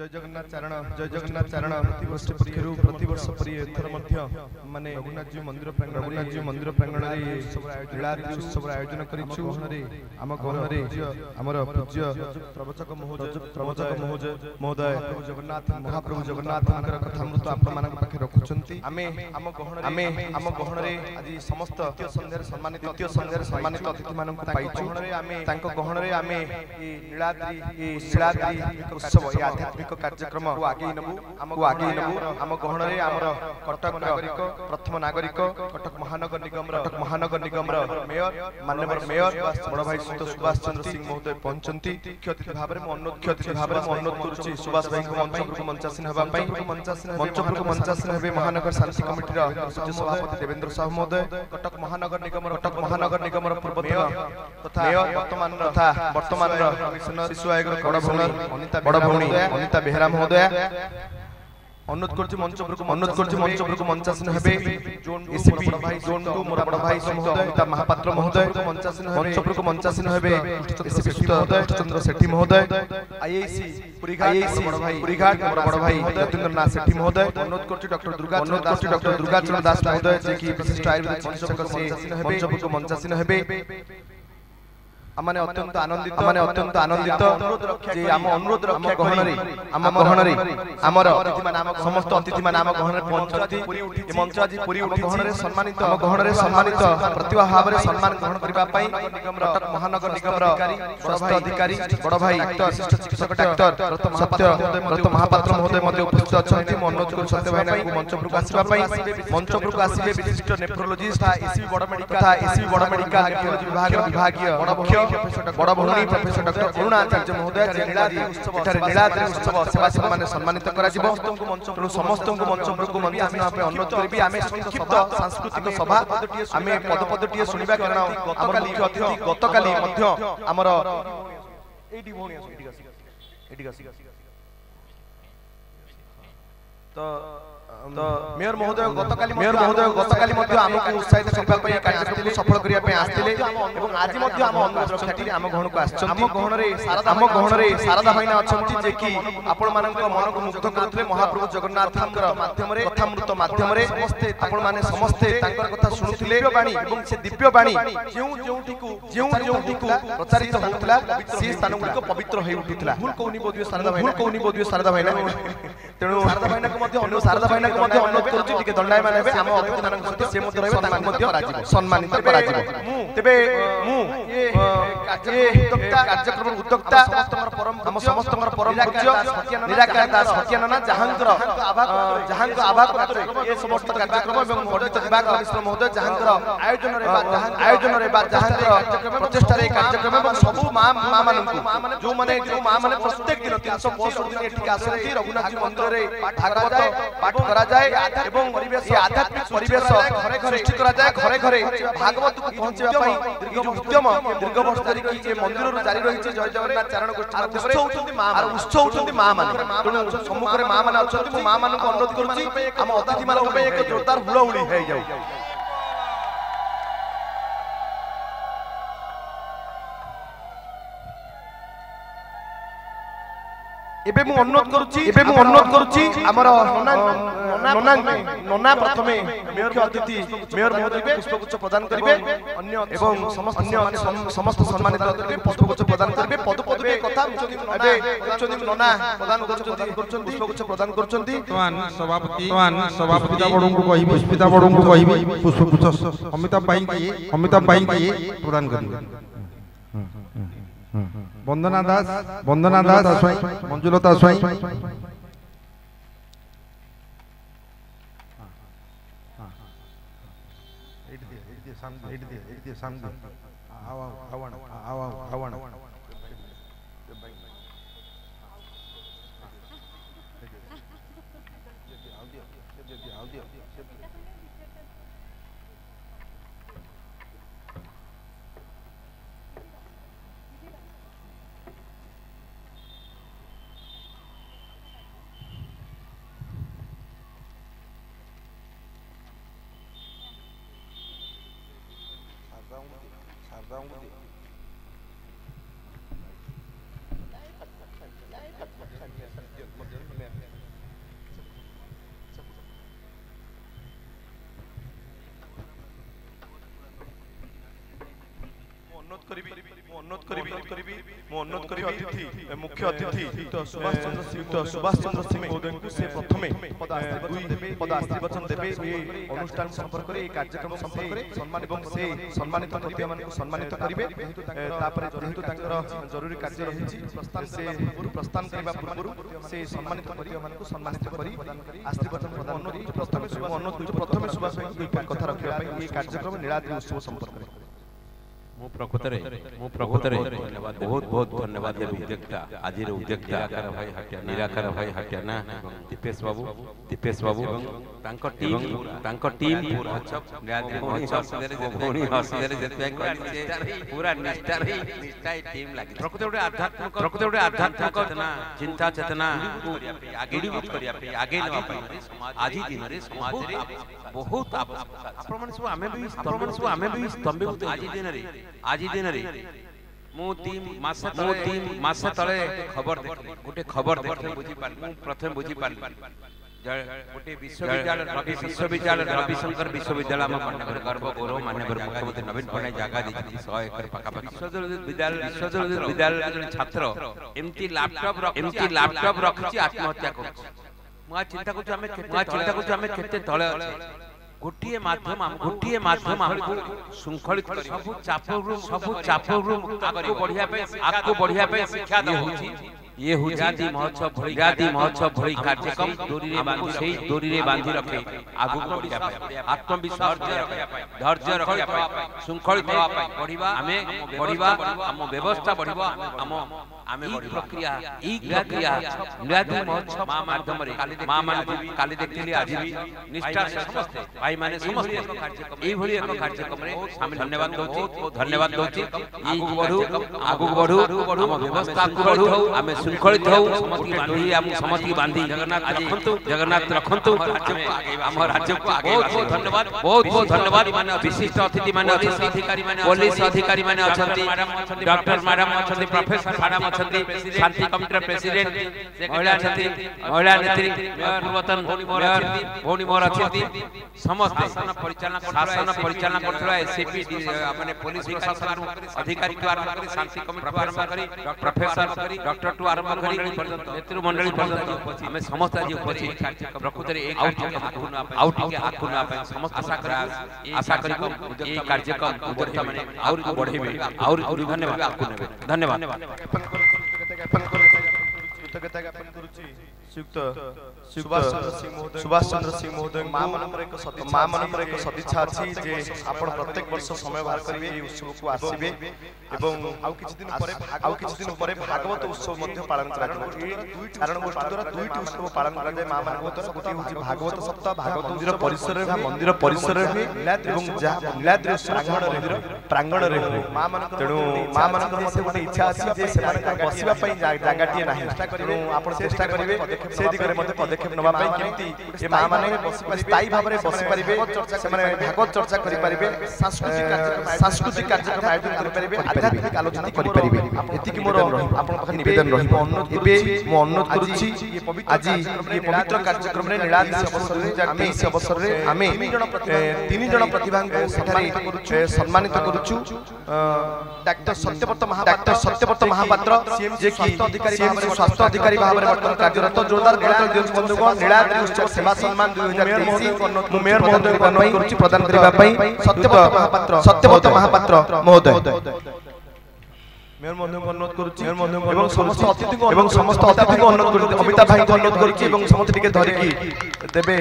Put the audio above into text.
जय जगन्नाथ चारण प्रतिवर्ष परि एथर माने रघुनाथ जी मंदिर प्रांगण लीलाद्री उत्सव आयोजन करिछु। आम गहनरे आमर पूज्य प्रवचक महोदय महाप्रभु जगन्नाथ कथामृत आपण मानक पाखे रखुछंती। आमे आम गहनरे आज समस्त सम्मानित अतिथि मानक पाइछु। तांको गहनरे आमे लीलाद्री उत्सव आध्यात्मिक कार्यक्रम आगे नबु आम गहनरे आमर कटक नागरिक प्रथम नागरिक कटक महानगर निगम मेयर माननीय मेयर बड़ भाई सुभाष चंद्र सिंह महोदय पहुंचंती। मुख्य अतिथि भाव में अनुरोध करूची सुभाष भाई को मंचासीन हेबा पई मंचासीन हेबे महानगर शांति कमिटी सभापति देवेंद्र साहू महोदय कटक महानगर निगम पूर्वतन तथा वर्तमान शिशु आयोग बड़ भौणी अनिता बेहरा महोदय अनुरोध करछि मंच पर मंचासीन हेबे एसीपी जोन 2 मोर बड़ भाई महोदय महापात्र महोदय मंचासीन हेबे एसीपी महोदय चंद्र सेठी महोदय आईआईसी पुरीघाट मोर बड़ भाई यतीन्द्रनाथ सेठी महोदय अनुरोध करछि डॉक्टर दुर्गाचरण दास महोदय जे कि विशिष्ट आयुर्वेद चिकित्सक से मंचासीन हेबे। अत्यंत आनंदित जे आम अनुरोध रक्षा गहनरे आमर समस्त अतिथि मान आम गहनरे पहुंचती। मंच आज पूरी उठी गहनरे सम्मानित प्रतिभा भाव में सम्मान ग्रहण करबा पई कटक महानगर निगम स्वास्थ्य अधिकारी बड़ भाई असिस्ट चिकित्सक डॉक्टर रत महापात्र महोदय मध्ये उपस्थित अछंती। म अनुरोध कर सत्य भाई को मंच पर आसीबा पई मंच पर आसीबे विशिष्ट नेफ्रोलॉजिस्ट एसीबी बड़ मेडिकल विभागीय बड़ भौणी प्रोफेसर डॉक्टर अरुणाचार्य महोदय लीलाद्री उत्सव सेवा माने सम्मानित करा जिवो। तेणु समस्त मंच पर मंचासीन पे अनुरोध करबी आमे संक्षिप्त सांस्कृतिक सभा आमे पदपदटिए सुनिबा कारण हमर मुख्य अतिथि गतकाली मध्य हमर एडी भौणी एडी तो मेयर महोदय गतकाली मध्य हमकु उत्साहित करबा पई कार्यक्रम को सफल करिया पे आस्थिले एवं आज मध्य हम अनुरोध रक्षाटी हम गहन को आछंती। आम गहनरे शारदा भाईना अछंती जे कि आपण मानक मन को मुग्ध करथले महाप्रभु जगन्नाथंकर कथामृत माध्यम रे आपण माने समस्ते तांकर कथा सुनुथिले बाणी एवं से दिव्य बाणी जेउ प्रचारित होउतला से स्थान गुलिक पवित्र होई उठितला। भूल कोनी बोधियो शारदा भाईना तेणु शारदा भाईना को मध्य अनुरोध करूची टिके दंडायमान हेबे आम अतिथि मानक मध्य से मध्य रहबे तांको मध्य राजिबो सम्मानित करा जिवो। तेबे कार्यक्रम उद्योक्ता समस्तंकर परम पूज्य निराकार दास हत्यानना जहांकर आभा पात्रे ये समस्त कार्यक्रम एवं वर्धित विभाग मिश्र महोदय जहांकर आयोजन रे बा जहांकर प्रचेष्टा रे कार्यक्रम एवं सबु मां माननकु जो माने प्रत्येक दिन 365 दिन एठी आसती रघुनाथ मंदिर रे पाठ करा जाए एवं परिवेश आध्यात्मिक परिवेश सृष्टि करा जाए घरे घरे भागवत को पहुंचबा पई दीर्घ वर्ष धरि कि जे मंदिर रो जारी रही छै जय जगन्नाथ चारण गोष्ठी उत्सव होचंती मां माने। तेणु सम्मुख रे मां माने अछंती मु मां माने को अनुरोध करूची हम अतिथि मानक पे एक जोरदार हुलहुली हे जाऊ। एबे मु अनुरोध करूची हमर नोना प्रथमे मुख्य अतिथि मेयर महोदय पुष्पगुच्छ प्रदान करिवे एवं समस्त सम्मानित अतिथि पुष्पगुच्छ प्रदान करिवे पदपदे कथा एबे नोना प्रदान करछन पुष्पगुच्छ प्रदान करछन। सभापति बड़ू को कहि पुष्पिता बड़ू को कहि पुष्पगुच्छ अमिताभ भाई के प्रदान करिवे। वंदना दास मंजुलता स्वाई अनुरोध करी अतिथि मुख्य अतिथि सुभाष चंद्र सिंह महोदय को से प्रथमे पद आशीर्वचन देबे ए अनुष्ठान संपर्क रे कार्यक्रम संपर्क रे सम्मान एवं से सम्मानित प्रतिभा मान को सम्मानित करिवे तापर जेहेतु तांकर जरूरी कार्य रहिछि से प्रस्थान करबा पूर्व से सम्मानित प्रतिभा मान को सम्मानित करी आशीर्वचन प्रदान करी प्रथमे सुभाष भाई कथा रखिबा पई ए कार्यक्रम नीलाद्रि उत्सव संपर्क रे मु प्रकृतरे बहुत बहुत धन्यवाद उद्योक्ता आज उद्योक्ता निराकार भाई हटियाना दीपेश बाबू टीम पूरा निष्ठा टीम लगी प्रकृत आध्यात्मिक चिंता चेतना आगे आज दिन समाज बहुत आम भी स्तंभीभूत आज दिन रे मु 3 मास तले गोटे खबर देखले प्रथम बुझी पारली गोटे विश्वविद्यालय रविशंकर विश्वविद्यालय हम पटनागर गर्व गौरव माननीय मुख्यमंत्री नवीन पटनायक जगह दी 100 एकड़ पाखापाखि विश्वविद्यालय छात्र एमती लैपटॉप रखी आत्महत्या कर चिंता करछु आमे केते तळे अछि गोटिए माध्यम हमको शृंखलित सब चापरू आगको बढ़िया पे शिक्षा दे ये जाति महोत्सव भली कार्यक्रम दूरी रे बांधी रखे आगु बढ़िया आत्मविश्वास धैर्य रखिया शृंखलित बढ़िबा हम व्यवस्था बढ़िबा हम प्रक्रिया नीलाद्रि महोत्सव माध्यम रे काली देखली आज भी निष्ठा से समस्त भाई माने समस्त एई भली एक कार्यक्रम रे शामिल धन्यवाद दोची आगु बढ़ू हम व्यवस्था को बढ़ू हम शृंखलित हो समस्ती बांधी जगन्नाथ रखंतु हम राज्य को आगे बहुत धन्यवाद माने विशिष्ट अतिथि माने अधिकारी माने पुलिस अधिकारी माने अछंती डॉक्टर मैडम अछंती प्रोफेसर मैडम अछंती शांति कमिटी प्रेसिडेंट महिला अछंती महिला नेत्री पूर्वतन भौणी मोर अछंती समस्त शासन परिचालन करथला एसपी माने पुलिस प्रशासन अधिकारी को आरंभ करी शांति कमिटी आरंभ करी प्रोफेसर डॉक्टर टू आरंभ नेतृ मंडली पर्यंत हमें समस्त आज उपस्थित प्रकृत समस्त आशा करी कार्यक्रम उद्योक्ता माने और बढ़ेबे और धन्यवाद सुभाष चंद्र सिंह महोदय मां मनपर एक सदिच्छा अछि जे आपण प्रत्येक वर्ष समय बाहर करिवे ए उत्सव को आसीबे एवं आउ किछ दिन परे भागवत उत्सव मध्ये पालन करा जाय कारण गोष्ठी द्वारा दुईटी उत्सव पालन करा जाय मां मनपर द्वारा गोटी होची भागवत सप्ताह भागवत मंदिर परिसर रे एवं नीलाद्रि प्रांगण रे तेणु मां मनपर मध्ये गोटे इच्छा अछि जे सेमान बसिबा पई जागाटी नाही आपण चेष्टा करिवे से दिगरे मध्ये पदक्षेप नबा पई केमती ए मां माने स्थायी भाव रे बसि परिबे से माने भागवत चर्चा करि परिबे सांस्कृतिक कार्यक्रम आयोजन करि परिबे आध्यात्मिक आलोचना करि परिबे एति कि मोर आपण पाखा निवेदन रहिबो अनुरोध एबे मो अनुरोध करूची आज ये पवित्र कार्यक्रम रे नीलाद्रि अवसर रे आमे तीन जण प्रतिभा को सम्मानित करूछु डॉक्टर सत्यव्रत महापात्र जे कि स्वास्थ्य अधिकारी भाव रे वर्तमान कार्यरत जोरदार बंधुगण नीलाद्रि उत्सव सेवा सम्मान 2023 मेयर महोदय को अनुरोध करूची प्रदान करिबा पई सत्यव्रत महापात्र महोदय मेयर महोदय को अनुरोध करूची एवं समस्त अतिथि को अनुरोध करूची अमिताभ भाई को अनुरोध करूची एवं समस्त टिके धरि की देबे